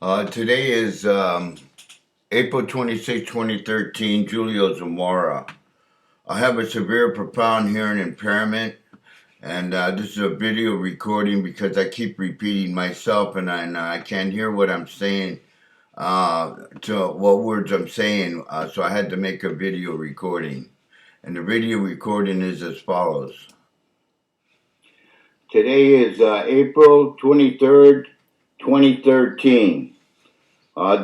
Today is April 26, 2013, Julio Zamora. I have a severe, profound hearing impairment, and this is a video recording because I keep repeating myself and I can't hear what I'm saying, to what words I'm saying, so I had to make a video recording. And the video recording is as follows. Today is April 23rd, 2013.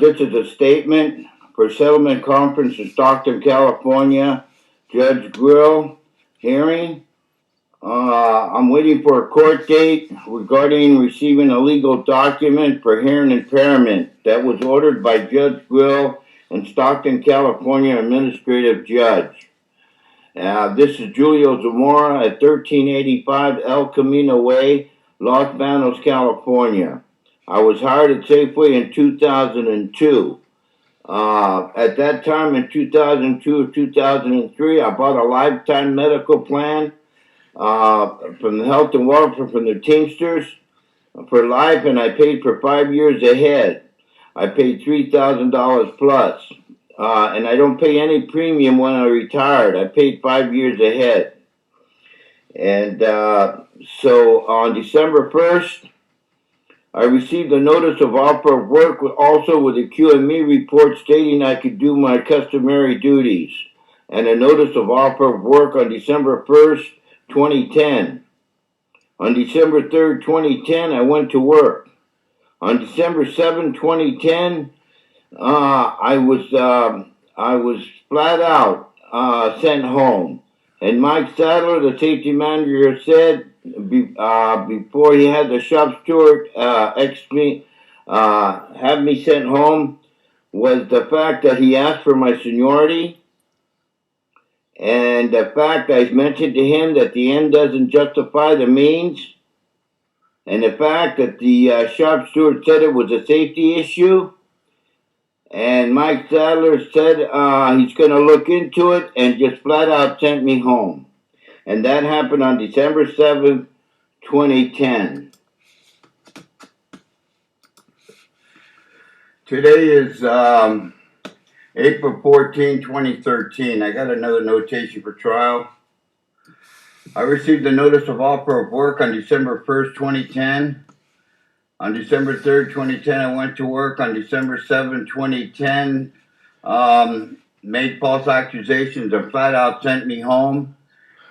This is a statement for settlement conference in Stockton, California. Judge Grill hearing. I'm waiting for a court date regarding receiving a legal document for hearing impairment that was ordered by Judge Grill and Stockton, California administrative judge. This is Julio Zamora at 1385 El Camino Way, Los Banos, California. I was hired at Safeway in 2002. At that time, in 2002 or 2003, I bought a lifetime medical plan from the Health and Welfare from the Teamsters for life, and I paid for 5 years ahead. I paid $3,000 plus, and I don't pay any premium when I retired. I paid 5 years ahead. And so on December 1st, I received a notice of offer of work also with a QME report stating I could do my customary duties, and a notice of offer of work on December 1st, 2010. On December 3rd, 2010, I went to work. On December 7th, 2010, I was flat out sent home. And Mike Sadler, the safety manager, said before he had the shop steward have me sent home was the fact that he asked for my seniority, and the fact I mentioned to him that the end doesn't justify the means, and the fact that the shop steward said it was a safety issue. And Mike Sadler said he's going to look into it and just flat out sent me home. And that happened on December 7th, 2010. Today is April 14, 2013. I got another notation for trial. I received a notice of offer of work on December 1st, 2010. On December 3rd, 2010, I went to work. On December 7th, 2010, made false accusations and flat out sent me home.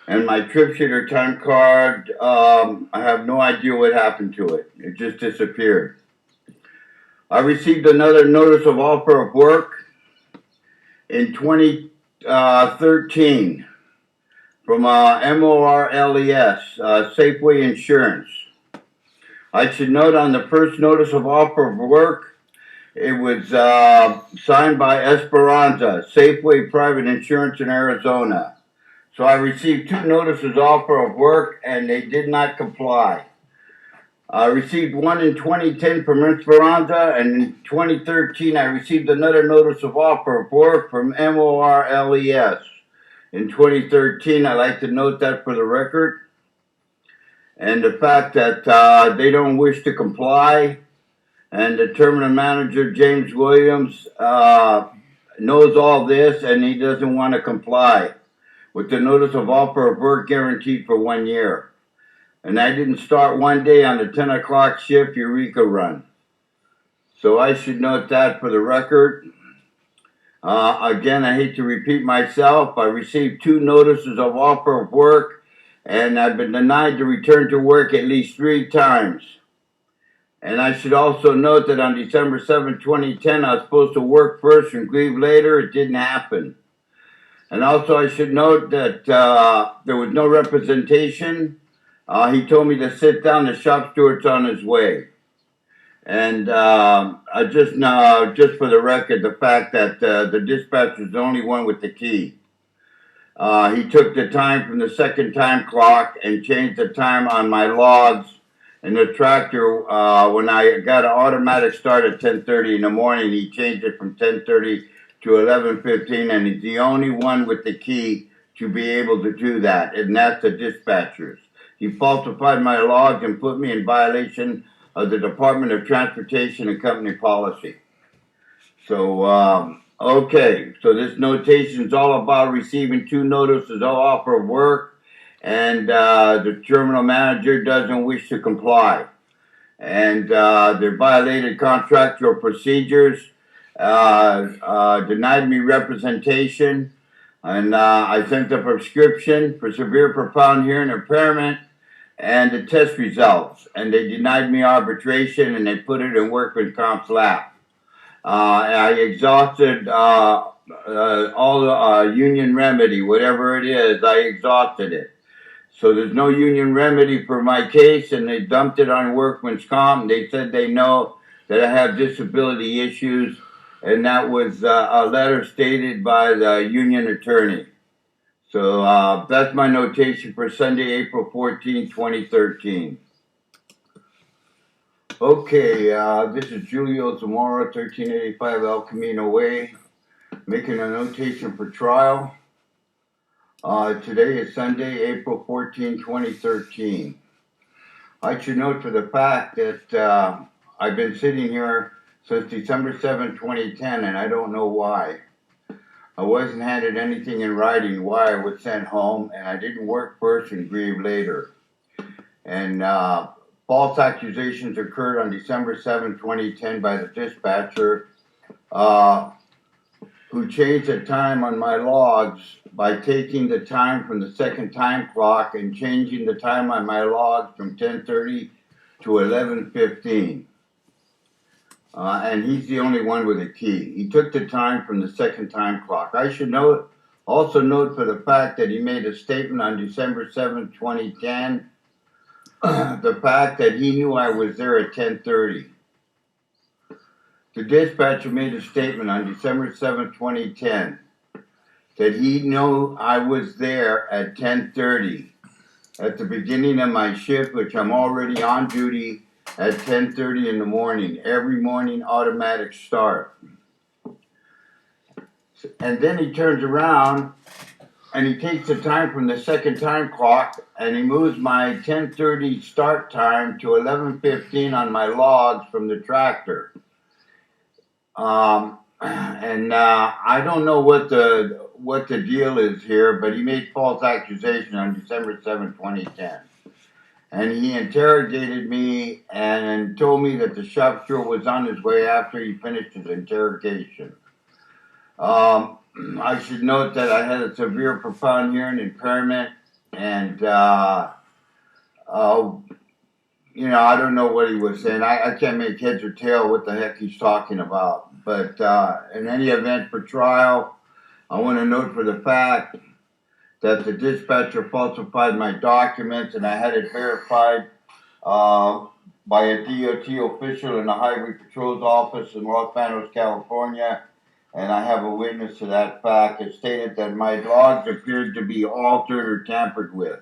And my trip sheet or time card, I have no idea what happened to it. It just disappeared. I received another notice of offer of work in 2013 from MORLES, Safeway Insurance. I should note on the first notice of offer of work, it was signed by Esperanza, Safeway Private Insurance in Arizona. So I received two notices of offer of work, and they did not comply. I received one in 2010 from Esperanza, and in 2013 I received another notice of offer of work from MORLES. In 2013, I'd like to note that for the record. And the fact that they don't wish to comply, and the terminal manager, James Williams, knows all this, and he doesn't want to comply with the notice of offer of work guaranteed for 1 year. And I didn't start one day on the 10 o'clock shift Eureka run. So I should note that for the record. Again, I hate to repeat myself. I received two notices of offer of work, and I've been denied to return to work at least 3 times. And I should also note that on December 7, 2010, I was supposed to work first and grieve later. It didn't happen. And also I should note that there was no representation. He told me to sit down. The shop steward's on his way. And just for the record, the fact that the dispatcher is the only one with the key. He took the time from the second time clock and changed the time on my logs and the tractor. When I got an automatic start at 10:30 in the morning, he changed it from 10:30 to 11:15, and he's the only one with the key to be able to do that, and that's the dispatchers. He falsified my logs and put me in violation of the Department of Transportation and Company Policy. So, okay, so this notation is all about receiving 2 notices of offer of work, and the terminal manager doesn't wish to comply. And they violated contractual procedures, denied me representation, and I sent a prescription for severe profound hearing impairment and the test results, and they denied me arbitration, and they put it in workman's comp's lap. I exhausted all the union remedy, whatever it is, I exhausted it. So there's no union remedy for my case, and they dumped it on workman's comp. They said they know that I have disability issues, and that was a letter stated by the union attorney. So that's my notation for Sunday, April 14, 2013. Okay, this is Julio Zamora, 1385 El Camino Way, making a notation for trial. Today is Sunday, April 14, 2013. I should note for the fact that I've been sitting here since December 7, 2010, and I don't know why. I wasn't handed anything in writing why I was sent home, and I didn't work first and grieve later. And false accusations occurred on December 7, 2010 by the dispatcher, who changed the time on my logs by taking the time from the second time clock and changing the time on my logs from 10:30 to 11:15. And he's the only one with a key. He took the time from the second time clock. I should also note for the fact that he made a statement on December 7, 2010, the fact that he knew I was there at 10:30. The dispatcher made a statement on December 7, 2010, that he knew I was there at 10:30 at the beginning of my shift, which I'm already on duty at 10:30 in the morning, every morning automatic start. And then he turns around and he takes the time from the second time clock and he moves my 10:30 start time to 11:15 on my logs from the tractor. I don't know what the deal is here, but he made false accusation on December 7, 2010. And he interrogated me and told me that the shop steward was on his way after he finished his interrogation. I should note that I had a severe profound hearing impairment, and I don't know what he was saying. I can't make heads or tail what the heck he's talking about. But in any event, for trial, I want to note for the fact that the dispatcher falsified my documents, and I had it verified by a DOT official in the Highway Patrol's office in Los Angeles, California, and I have a witness to that fact. It stated that my logs appeared to be altered or tampered with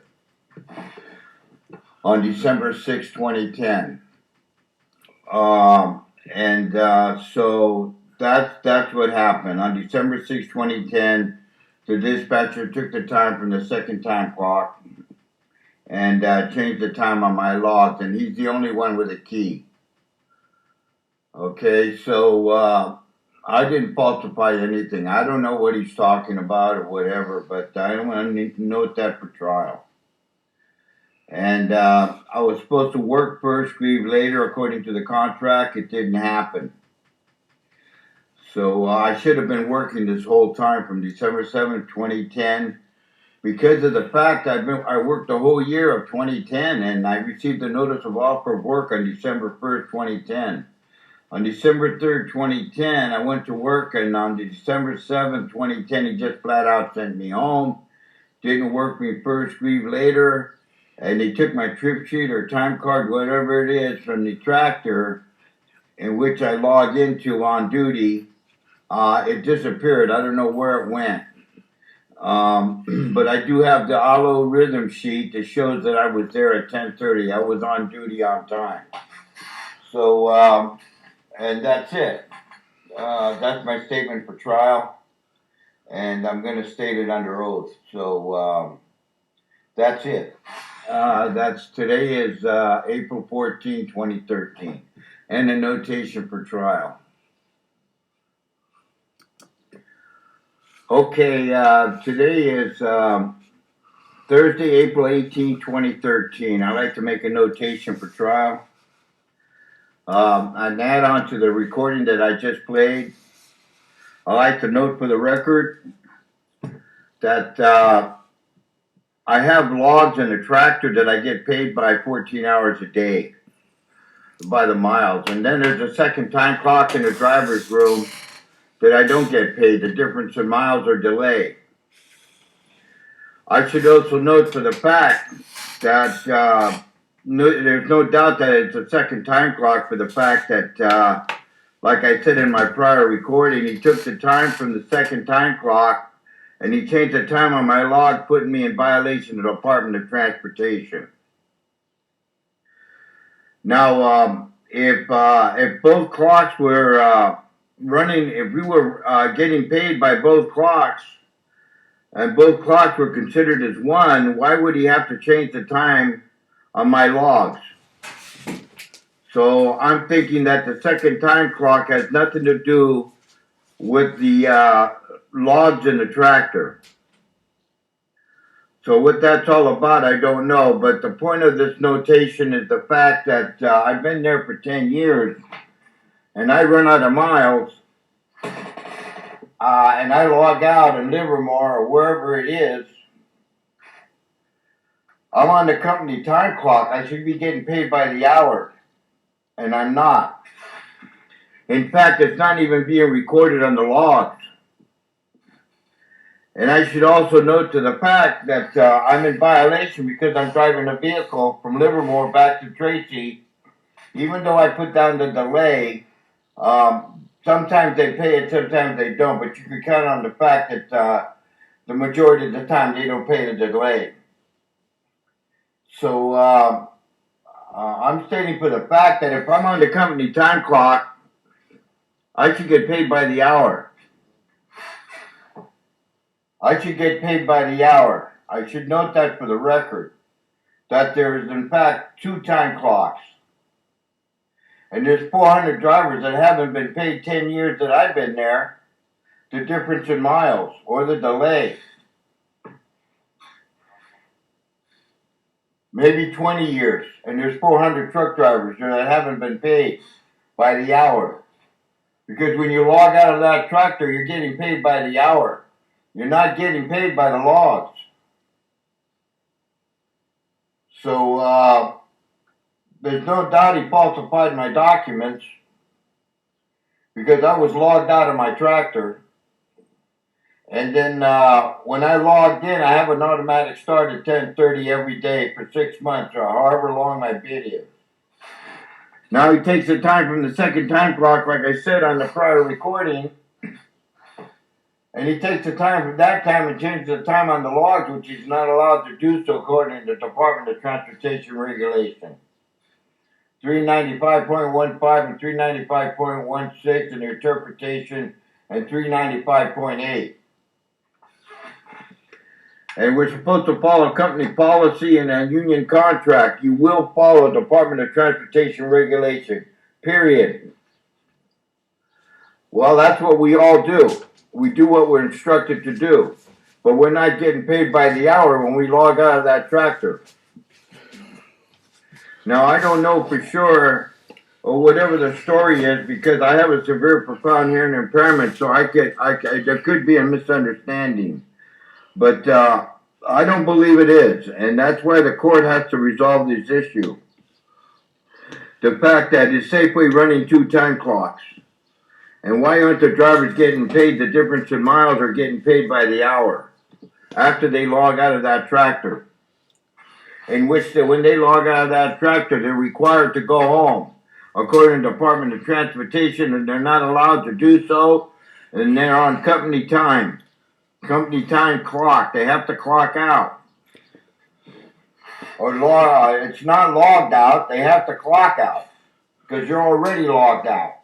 on December 6, 2010. So that's what happened. On December 6, 2010, the dispatcher took the time from the second time clock and changed the time on my logs, and he's the only one with a key. Okay, so I didn't falsify anything. I don't know what he's talking about or whatever, but I want to note that for trial. And I was supposed to work first, grieve later, according to the contract. It didn't happen. So I should have been working this whole time from December 7th, 2010, because of the fact I worked the whole year of 2010, and I received a notice of offer of work on December 1st, 2010. On December 3rd, 2010, I went to work, and on December 7th, 2010, he just flat out sent me home. Didn't work me first, grieve later, and he took my trip sheet or time card, whatever it is, from the tractor in which I logged into on duty. It disappeared. I don't know where it went. But I do have the Allo rhythm sheet that shows that I was there at 10:30. I was on duty on time. So, and that's it. That's my statement for trial. And I'm going to state it under oath. So, that's it. Today is April 14, 2013, and a notation for trial. Okay, today is Thursday, April 18, 2013. I'd like to make a notation for trial. An add on to the recording that I just played. I'd like to note for the record that I have logs in a tractor that I get paid by 14 hours a day by the miles. And then there's a second time clock in the driver's room that I don't get paid, the difference in miles or delay. I should also note for the fact that there's no doubt that it's a second time clock for the fact that, like I said in my prior recording, he took the time from the second time clock and he changed the time on my log, putting me in violation of the Department of Transportation. Now, if both clocks were running, if we were getting paid by both clocks, and both clocks were considered as one, why would he have to change the time on my logs? So I'm thinking that the second time clock has nothing to do with the logs in the tractor. So what that's all about, I don't know. But the point of this notation is the fact that I've been there for 10 years, and I run out of miles, and I log out in Livermore or wherever it is. I'm on the company time clock. I should be getting paid by the hour, and I'm not. In fact, it's not even being recorded on the logs. And I should also note to the fact that I'm in violation because I'm driving a vehicle from Livermore back to Tracy. Even though I put down the delay, sometimes they pay it, sometimes they don't. But you can count on the fact that the majority of the time they don't pay the delay. So I'm stating for the fact that if I'm on the company time clock, I should get paid by the hour. I should get paid by the hour. I should note that for the record, that there is in fact two time clocks. And there's 400 drivers that haven't been paid 10 years that I've been there, the difference in miles or the delay. Maybe 20 years, and there's 400 truck drivers that haven't been paid by the hour. Because when you log out of that tractor, you're getting paid by the hour. You're not getting paid by the logs. So there's no doubt he falsified my documents because I was logged out of my tractor. And then when I logged in, I have an automatic start at 10:30 every day for 6 months or however long my bid is. Now he takes the time from the second time clock, like I said on the prior recording, and he takes the time from that time and changes the time on the logs, which he's not allowed to do so according to the Department of Transportation regulation. 395.15 and 395.16 in the interpretation, and 395.8. And we're supposed to follow company policy and a union contract. You will follow Department of Transportation regulation, period. Well, that's what we all do. We do what we're instructed to do. But we're not getting paid by the hour when we log out of that tractor. Now, I don't know for sure, or whatever the story is, because I have a severe profound hearing impairment, so there could be a misunderstanding. But I don't believe it is, and that's why the court has to resolve this issue. The fact that it's Safeway running two time clocks. And why aren't the drivers getting paid the difference in miles or getting paid by the hour after they log out of that tractor? In which, when they log out of that tractor, they're required to go home, according to the Department of Transportation, and they're not allowed to do so, and they're on company time clock. They have to clock out. Or it's not logged out, they have to clock out, because you're already logged out.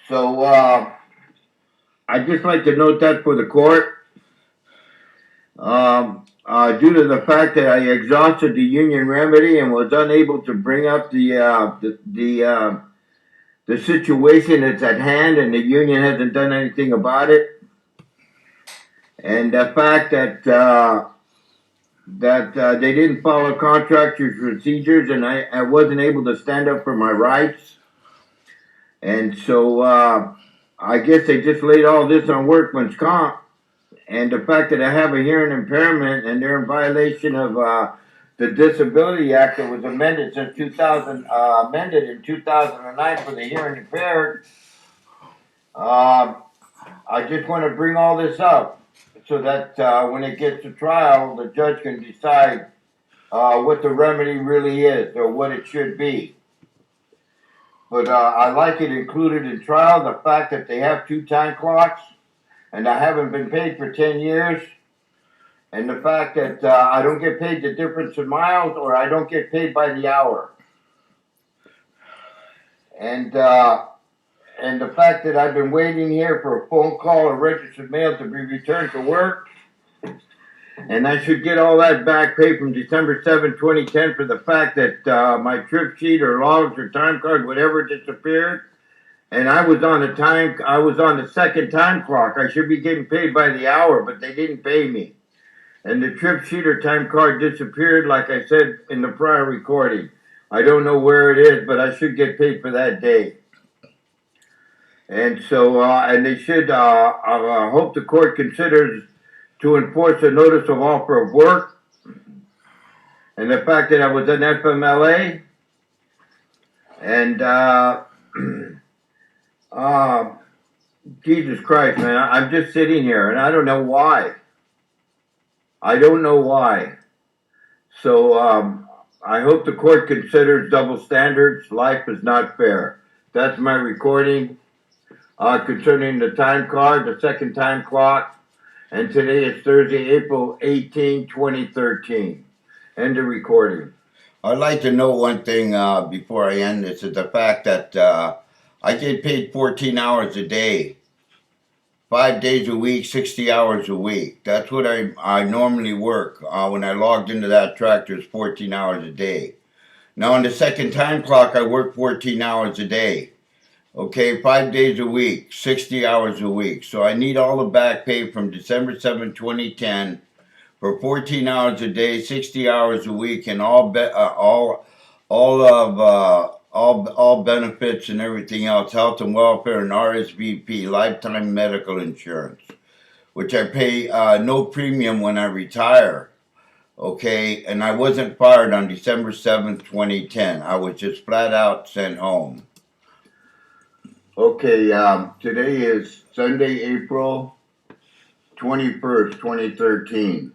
So, I'd just like to note that for the court. due to the fact that I exhausted the union remedy and was unable to bring up the situation that's at hand, and the union hasn't done anything about it, and the fact that they didn't follow contractors' procedures, and I wasn't able to stand up for my rights, and so I guess they just laid all this on workman's comp. And the fact that I have a hearing impairment and they're in violation of the Disability Act that was amended since 2000, amended in 2009 for the hearing impaired. I just want to bring all this up so that when it gets to trial, the judge can decide what the remedy really is or what it should be. But I like it included in trial, the fact that they have 2 time clocks and I haven't been paid for 10 years. And the fact that I don't get paid the difference in miles, or I don't get paid by the hour. And the fact that I've been waiting here for a phone call or registered mail to be returned to work. And I should get all that back pay from December 7, 2010 for the fact that my trip sheet or logs or time card, whatever, disappeared. And I was on the second time clock. I should be getting paid by the hour, but they didn't pay me. And the trip sheet or time card disappeared, like I said in the prior recording. I don't know where it is, but I should get paid for that day. And so, and they should, I hope the court considers to enforce a notice of offer of work. And the fact that I was an FMLA. And, Jesus Christ, man, I'm just sitting here and I don't know why. I don't know why. So I hope the court considers double standards. Life is not fair. That's my recording concerning the time card, the second time clock. And today is Thursday, April 18, 2013. End of recording. I'd like to know one thing before I end this, is the fact that I get paid 14 hours a day. 5 days a week, 60 hours a week. That's what I normally work. When I logged into that tractor, it's 14 hours a day. Now, on the second time clock, I work 14 hours a day. Okay, 5 days a week, 60 hours a week. So I need all the back pay from December 7, 2010 for 14 hours a day, 60 hours a week, and all benefits and everything else, health and welfare and RSVP, lifetime medical insurance, which I pay no premium when I retire. Okay, and I wasn't fired on December 7th, 2010. I was just flat out sent home. Okay, today is Sunday, April 21st, 2013.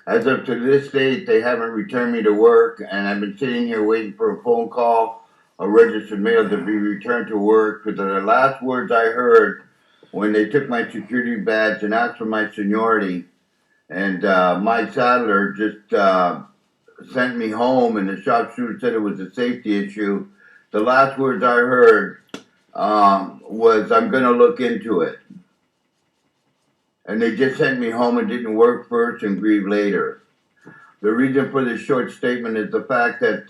As of to this date, they haven't returned me to work, and I've been sitting here waiting for a phone call, a registered mail to be returned to work. Because the last words I heard when they took my security badge and asked for my seniority, and my saddler just sent me home, and the sharpshooter said it was a safety issue. The last words I heard was, "I'm going to look into it." And they just sent me home and didn't work first and grieve later. The reason for this short statement is the fact that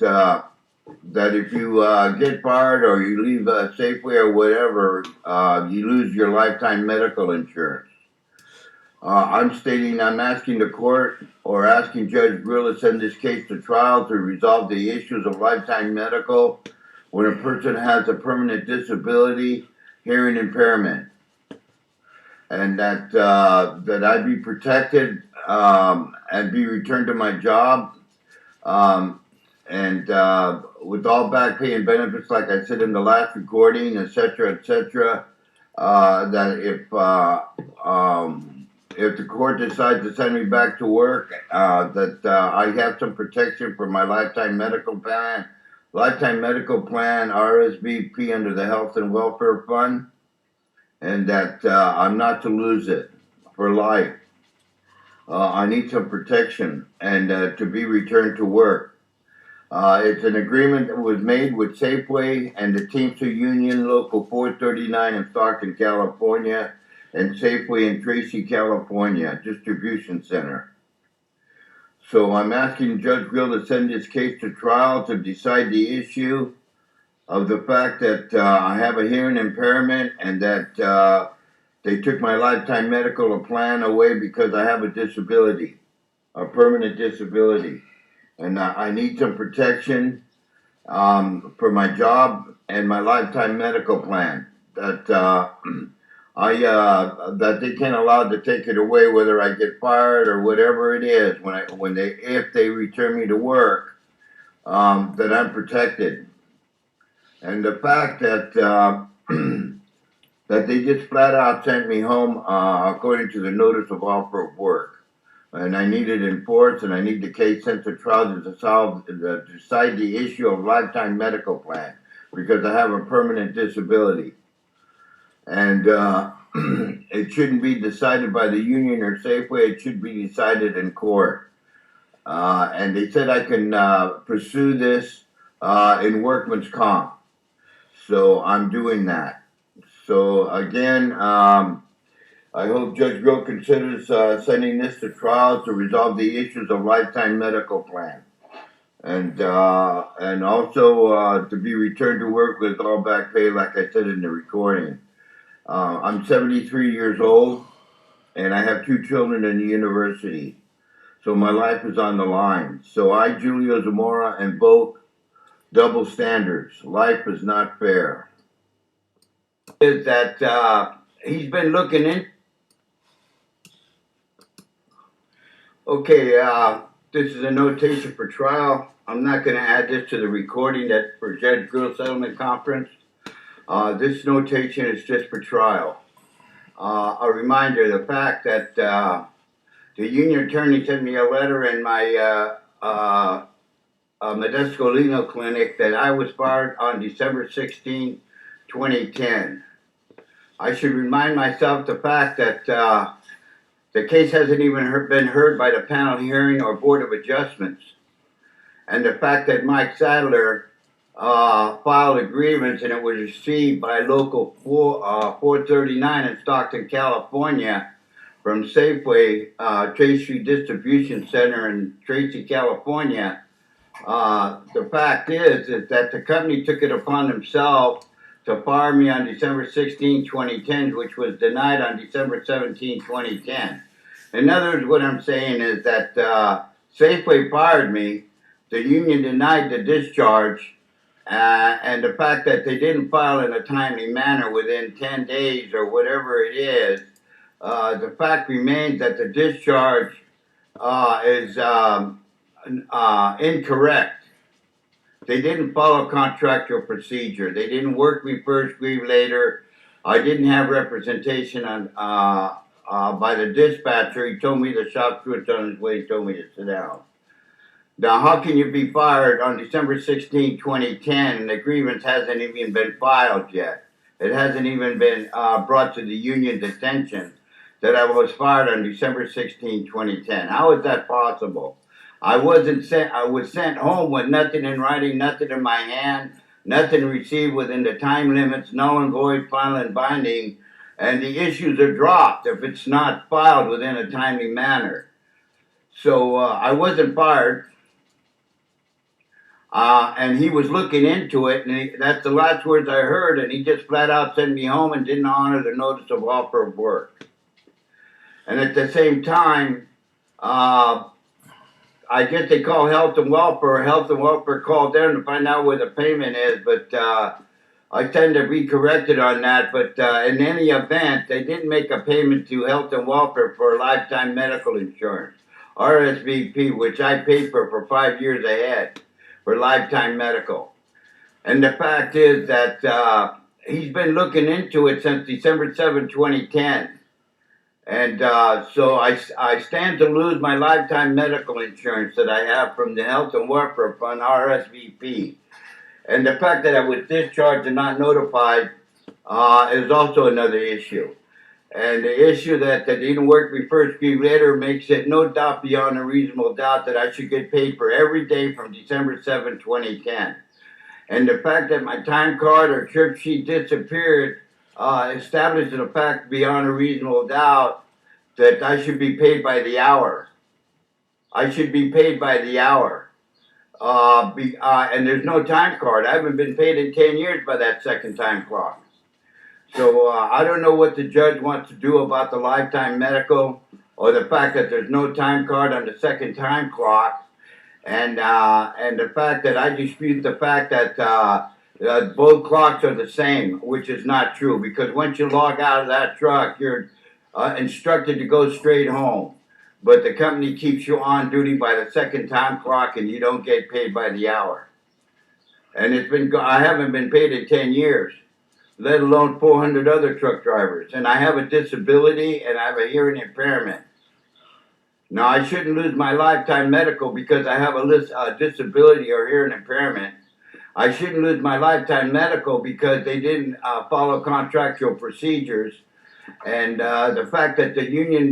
that if you get fired or you leave Safeway or whatever, you lose your lifetime medical insurance. I'm asking the court or asking Judge Grill to send this case to trial to resolve the issues of lifetime medical when a person has a permanent disability, hearing impairment. And that I be protected and be returned to my job, and with all back pay and benefits, like I said in the last recording, etc., etc. That if the court decides to send me back to work, that I have some protection for my lifetime medical plan, RSVP under the Health and Welfare Fund. And that I'm not to lose it for life. I need some protection and to be returned to work. It's an agreement that was made with Safeway and the Teamster Union Local 439 in Stockton, California, and Safeway in Tracy, California, distribution center. So I'm asking Judge Grill to send this case to trial to decide the issue of the fact that I have a hearing impairment and that they took my lifetime medical plan away because I have a disability, a permanent disability. And I need some protection for my job and my lifetime medical plan. That that they can't allow to take it away, whether I get fired or whatever it is. If they return me to work, that I'm protected. And the fact that that they just flat out sent me home according to the notice of offer of work, and I need it enforced, and I need the case sent to trial to decide the issue of lifetime medical plan because I have a permanent disability. And it shouldn't be decided by the union or Safeway. It should be decided in court. And they said I can pursue this in workman's comp. So I'm doing that. So again, I hope Judge Grill considers sending this to trial to resolve the issues of lifetime medical plan. And also to be returned to work with all back pay, like I said in the recording. I'm 73 years old, and I have 2 children in the university. So my life is on the line. So I, Julio Zamora, invoke double standards. Life is not fair. Is that he's been looking in. Okay, this is a notation for trial. I'm not going to add this to the recording that for Judge Grill Settlement Conference. This notation is just for trial. A reminder, the fact that the union attorney sent me a letter in my Modesto Legal Clinic that I was fired on December 16, 2010. I should remind myself the fact that the case hasn't even been heard by the panel hearing or Board of Adjustments. And the fact that Mike Sadler filed a grievance and it was received by local 439 in Stockton, California from Safeway Trace Street Distribution Center in Tracy, California. The fact is that the company took it upon themselves to fire me on December 16, 2010, which was denied on December 17, 2010. In other words, what I'm saying is that Safeway fired me, the union denied the discharge, and the fact that they didn't file in a timely manner within 10 days or whatever it is, the fact remains that the discharge is incorrect. They didn't follow contractual procedure. They didn't work me first, grieve later. I didn't have representation on by the dispatcher. He told me the shop steward's on his way. He told me to sit down. Now, how can you be fired on December 16, 2010, and the grievance hasn't even been filed yet? It hasn't even been brought to the union's attention that I was fired on December 16, 2010. How is that possible? I was sent home with nothing in writing, nothing in my hand, nothing received within the time limits, null and void, final and binding, and the issues are dropped if it's not filed within a timely manner. So I wasn't fired, and he was looking into it, and that's the last words I heard, and he just flat out sent me home and didn't honor the notice of offer of work. And at the same time, I guess they call Health and Welfare. Health and Welfare called them to find out where the payment is, but I tend to be corrected on that. But in any event, they didn't make a payment to Health and Welfare for lifetime medical insurance, RSVP, which I paid for 5 years ahead for lifetime medical. And the fact is that he's been looking into it since December 7, 2010. And so I stand to lose my lifetime medical insurance that I have from the Health and Welfare Fund, RSVP. And the fact that I was discharged and not notified is also another issue. And the issue that they didn't work me first, grieve later makes it no doubt beyond a reasonable doubt that I should get paid for every day from December 7, 2010. And the fact that my time card or trip sheet disappeared establishes the fact beyond a reasonable doubt that I should be paid by the hour. I should be paid by the hour. And there's no time card. I haven't been paid in 10 years by that second time clock. So I don't know what the judge wants to do about the lifetime medical or the fact that there's no time card on the second time clock, and the fact that I dispute the fact that both clocks are the same, which is not true, because once you log out of that truck, you're instructed to go straight home. But the company keeps you on duty by the second time clock, and you don't get paid by the hour. And I haven't been paid in 10 years, let alone 400 other truck drivers. And I have a disability and I have a hearing impairment. Now, I shouldn't lose my lifetime medical because I have a disability or hearing impairment. I shouldn't lose my lifetime medical because they didn't follow contractual procedures. And the fact that the union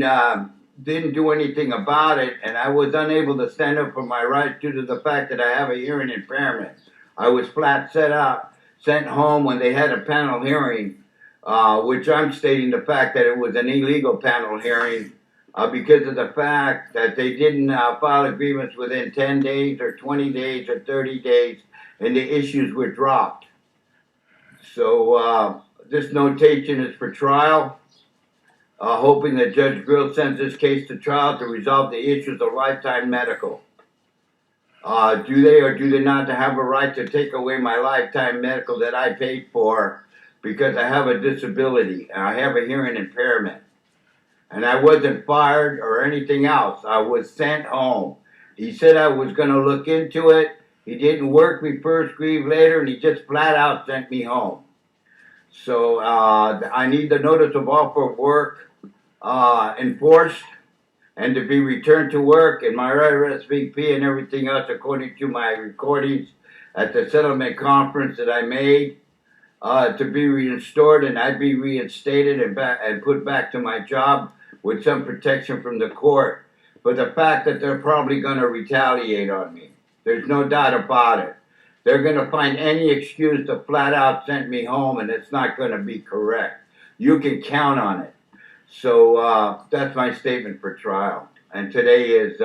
didn't do anything about it, and I was unable to stand up for my rights due to the fact that I have a hearing impairment. I was flat sent home when they had a panel hearing, which I'm stating the fact that it was an illegal panel hearing because of the fact that they didn't file agreements within 10 days or 20 days or 30 days, and the issues were dropped. So this notation is for trial, hoping that Judge Grill sends this case to trial to resolve the issues of lifetime medical. Do they or do they not have a right to take away my lifetime medical that I paid for because I have a disability and I have a hearing impairment? And I wasn't fired or anything else. I was sent home. He said I was going to look into it. He didn't work me first, grieve later, and he just flat out sent me home. So I need the notice of offer of work enforced and to be returned to work and my RSVP and everything else according to my recordings at the settlement conference that I made to be restored, and I'd be reinstated and put back to my job with some protection from the court for the fact that they're probably going to retaliate on me. There's no doubt about it. They're going to find any excuse to flat out send me home, and it's not going to be correct. You can count on it. So that's my statement for trial. And today is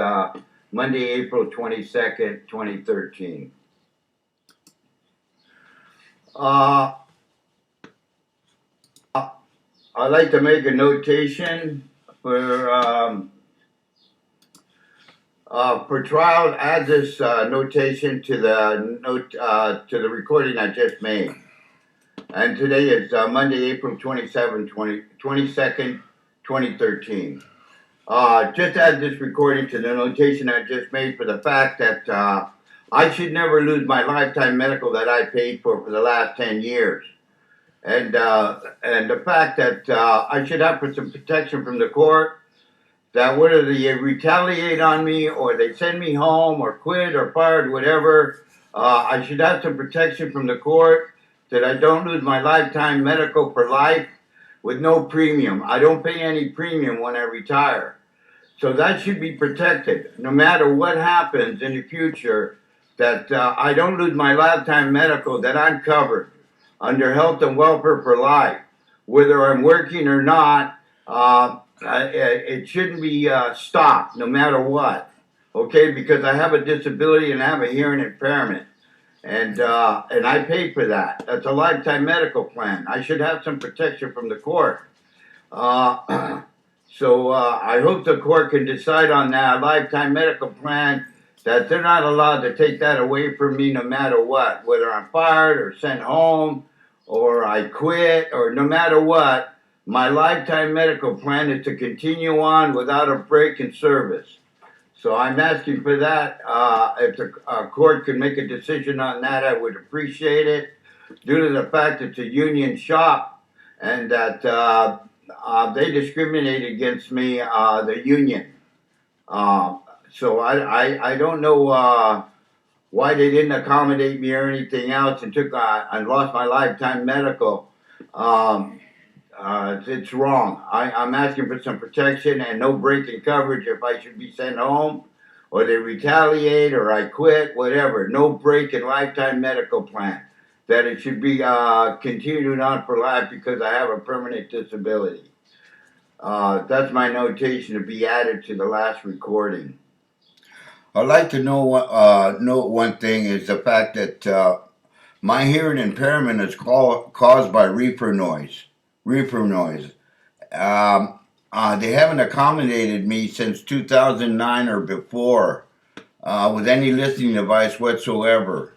Monday, April 22nd, 2013. I'd like to make a notation for trial. Add this notation to the recording I just made. And today is Monday, April 22nd, 2013. Just add this recording to the notation I just made for the fact that I should never lose my lifetime medical that I paid for the last 10 years. And the fact that I should have some protection from the court, that whether they retaliate on me or they send me home or quit or fired, whatever, I should have some protection from the court that I don't lose my lifetime medical for life with no premium. I don't pay any premium when I retire. So that should be protected no matter what happens in the future, that I don't lose my lifetime medical, that I'm covered under health and welfare for life. Whether I'm working or not, it shouldn't be stopped no matter what. Okay, because I have a disability and I have a hearing impairment. And I paid for that. That's a lifetime medical plan. I should have some protection from the court. So I hope the court can decide on that lifetime medical plan, that they're not allowed to take that away from me no matter what, whether I'm fired or sent home or I quit or no matter what. My lifetime medical plan is to continue on without a break in service. So I'm asking for that. If the court could make a decision on that, I would appreciate it, due to the fact it's a union shop and that they discriminate against me, the union. So I don't know why they didn't accommodate me or anything else and and lost my lifetime medical. It's wrong. I'm asking for some protection and no break in coverage if I should be sent home or they retaliate or I quit, whatever. No break in lifetime medical plan. That it should be continued on for life because I have a permanent disability. That's my notation to be added to the last recording. I'd like to note one thing is the fact that my hearing impairment is caused by reefer noise. Reefer noise. Um, they haven't accommodated me since 2009 or before with any listening device whatsoever.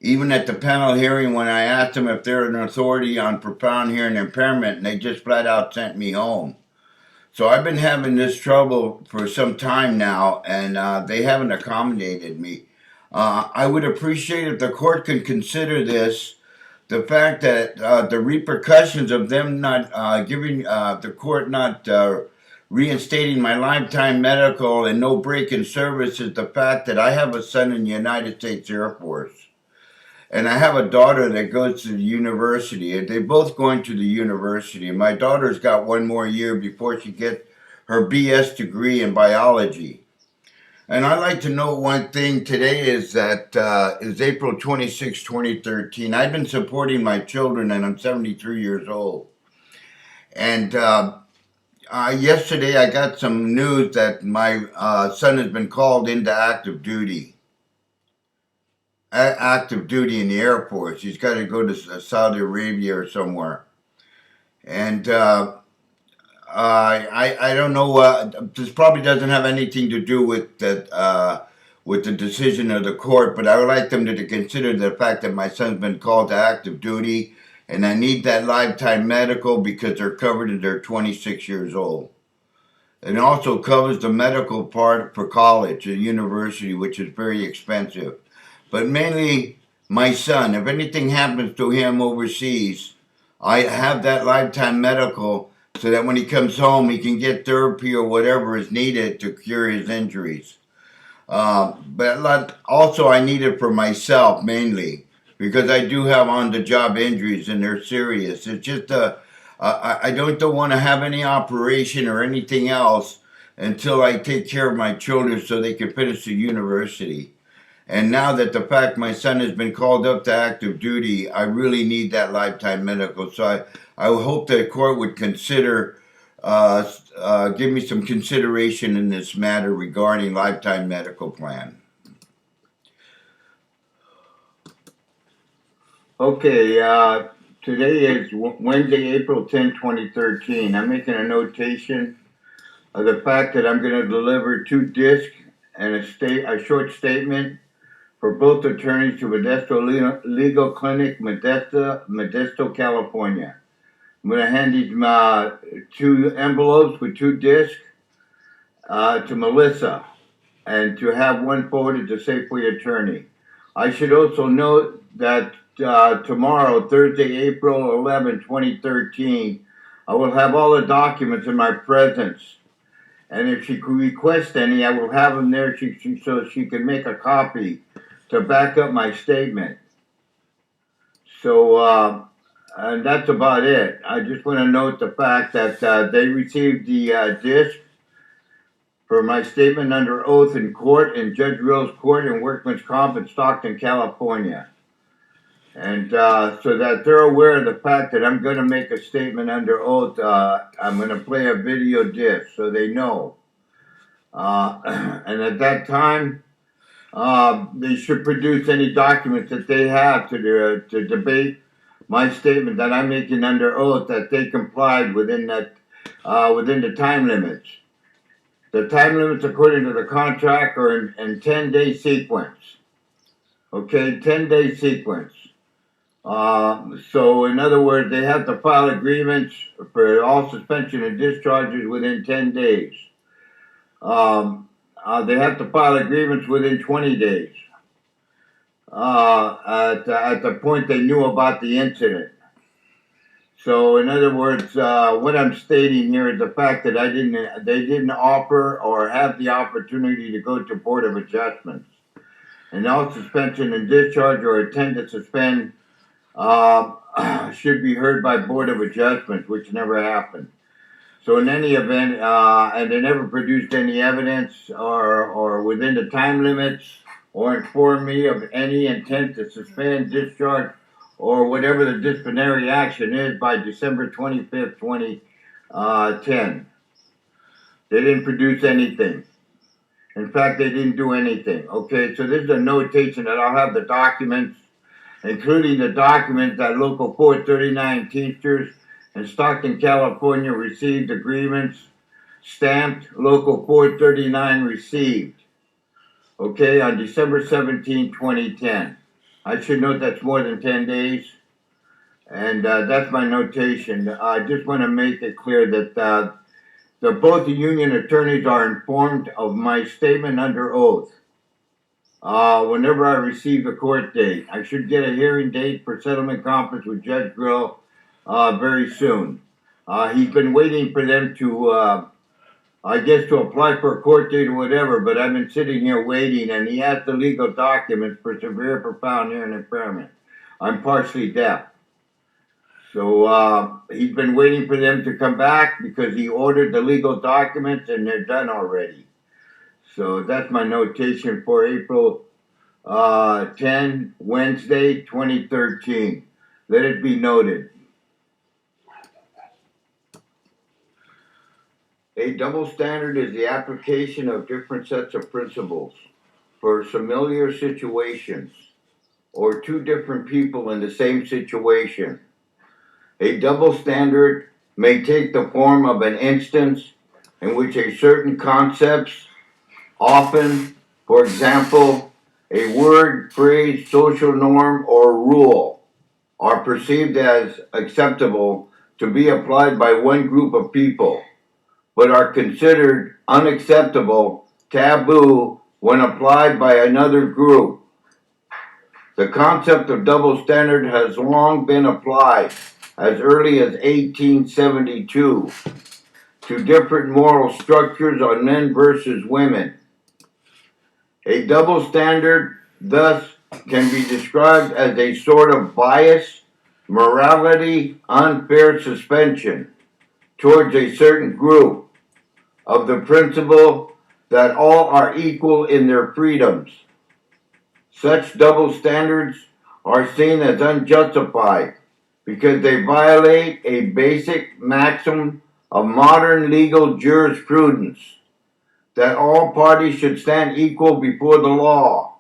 Even at the panel hearing, when I asked them if they're an authority on profound hearing impairment, and they just flat out sent me home. So I've been having this trouble for some time now, and they haven't accommodated me. I would appreciate if the court could consider this the fact that the repercussions of them not giving the court not reinstating my lifetime medical and no break in service is the fact that I have a son in the United States Air Force. And I have a daughter that goes to the university. They're both going to the university. And my daughter's got one more year before she gets her BS degree in biology. And I'd like to note one thing today is that is April 26, 2013. I've been supporting my children and I'm 73 years old. And yesterday I got some news that my son has been called into active duty in the Air Force. He's got to go to Saudi Arabia or somewhere. And I don't know. This probably doesn't have anything to do with with the decision of the court, but I would like them to consider the fact that my son's been called to active duty, and I need that lifetime medical because they're covered and they're 26 years old. It also covers the medical part for college, a university, which is very expensive. But mainly my son, if anything happens to him overseas, I have that lifetime medical so that when he comes home, he can get therapy or whatever is needed to cure his injuries. But also, I need it for myself mainly because I do have on-the-job injuries and they're serious. It's just I don't want to have any operation or anything else until I take care of my children so they can finish the university. And now that the fact my son has been called up to active duty, I really need that lifetime medical. So I hope the court would consider, give me some consideration in this matter regarding lifetime medical plan. Okay, today is Wednesday, April 10, 2013. I'm making a notation of the fact that I'm going to deliver 2 discs and a short statement for both attorneys to Modesto Legal Clinic, Modesto, California. I'm going to hand these 2 envelopes with 2 discs to Melissa and to have one forwarded to Safeway Attorney. I should also note that tomorrow, Thursday, April 11, 2013, I will have all the documents in my presence. And if she could request any, I will have them there so she can make a copy to back up my statement. So, and that's about it. I just want to note the fact that they received the disc for my statement under oath in court in Judge Rill's Court in Workman's Comp in Stockton, California. And so that they're aware of the fact that I'm going to make a statement under oath, I'm going to play a video disc so they know. And at that time, they should produce any documents that they have to debate my statement that I'm making under oath that they complied within the time limits. The time limits, according to the contract, are in 10-day sequence. Okay, 10-day sequence. So in other words, they have to file agreements for all suspension and discharges within 10 days. They have to file agreements within 20 days at the point they knew about the incident. So, in other words, what I'm stating here is the fact that they didn't offer or have the opportunity to go to Board of Adjustments. And all suspension and discharge or intent to suspend should be heard by Board of Adjustments, which never happened. So in any event, and they never produced any evidence or within the time limits or informed me of any intent to suspend, discharge, or whatever the disciplinary action is by December 25th, 2010. They didn't produce anything. In fact, they didn't do anything. Okay, so this is a notation that I'll have the documents, including the document that Local 439 Teamsters in Stockton, California received agreements stamped Local 439 received. Okay, on December 17, 2010. I should note that's more than 10 days. And that's my notation. I just want to make it clear that both the union attorneys are informed of my statement under oath. Whenever I receive a court date, I should get a hearing date for settlement conference with Judge Grill very soon. He's been waiting for them to, I guess, to apply for a court date or whatever, but I've been sitting here waiting, and he has the legal documents for severe profound hearing impairment. I'm partially deaf. So he's been waiting for them to come back because he ordered the legal documents and they're done already. So that's my notation for April 10, Wednesday, 2013. Let it be noted. A double standard is the application of different sets of principles for familiar situations or two different people in the same situation. A double standard may take the form of an instance in which a certain concepts, often, for example, a word, phrase, social norm, or rule, are perceived as acceptable to be applied by one group of people, but are considered unacceptable, taboo, when applied by another group. The concept of double standard has long been applied, as early as 1872, to different moral structures on men versus women. A double standard, thus, can be described as a sort of bias, morality, unfair suspension towards a certain group of the principle that all are equal in their freedoms. Such double standards are seen as unjustified because they violate a basic maxim of modern legal jurisprudence that all parties should stand equal before the law.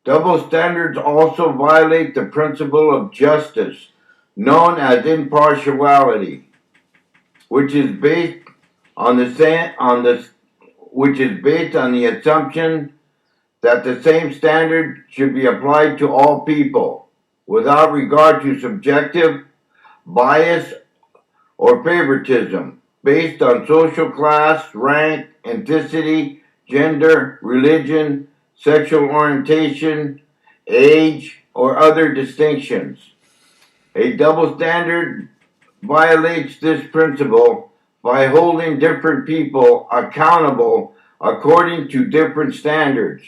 Double standards also violate the principle of justice, known as impartiality, which is based on the assumption that the same standard should be applied to all people, without regard to subjective bias or favoritism based on social class, rank, ethnicity, gender, religion, sexual orientation, age, or other distinctions. A double standard violates this principle by holding different people accountable according to different standards.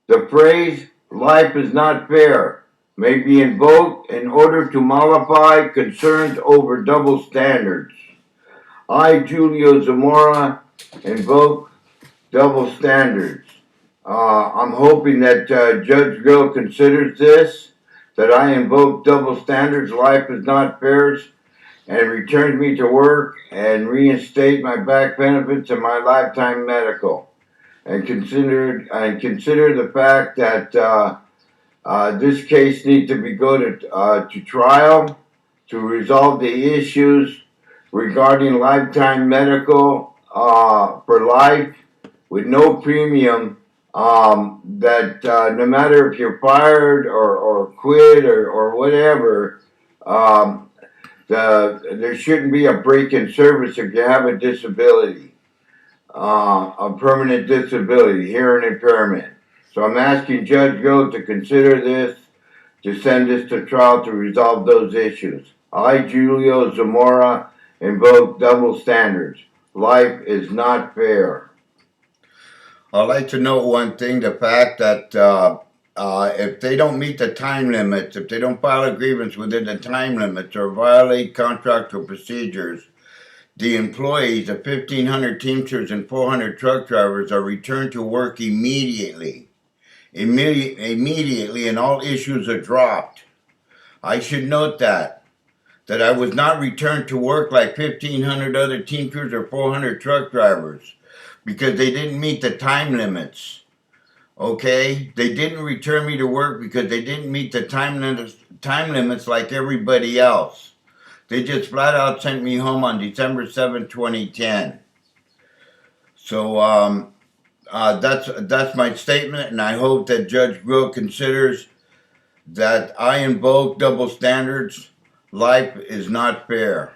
The phrase, "life is not fair," may be invoked in order to mollify concerns over double standards. I, Julio Zamora, invoke double standards. I'm hoping that Judge Grill considers this, that I invoke double standards, life is not fair, and returns me to work and reinstate my back benefits and my lifetime medical. And consider the fact that this case needs to go to trial to resolve the issues regarding lifetime medical for life with no premium. That no matter if you're fired or quit or whatever, there shouldn't be a break in service if you have a disability, a permanent disability, hearing impairment. So I'm asking Judge Grill to consider this, to send this to trial to resolve those issues. I, Julio Zamora, invoke double standards. Life is not fair. I'd like to note one thing, the fact that if they don't meet the time limits, if they don't file a grievance within the time limits or violate contractual procedures, the employees, the 1,500 Teamsters and 400 truck drivers, are returned to work immediately, and all issues are dropped. I should note that I was not returned to work like 1,500 other Teamsters or 400 truck drivers, because they didn't meet the time limits. Okay? They didn't return me to work because they didn't meet the time limits like everybody else. They just flat out sent me home on December 7, 2010. So that's my statement, and I hope that Judge Grill considers that I invoke double standards. Life is not fair.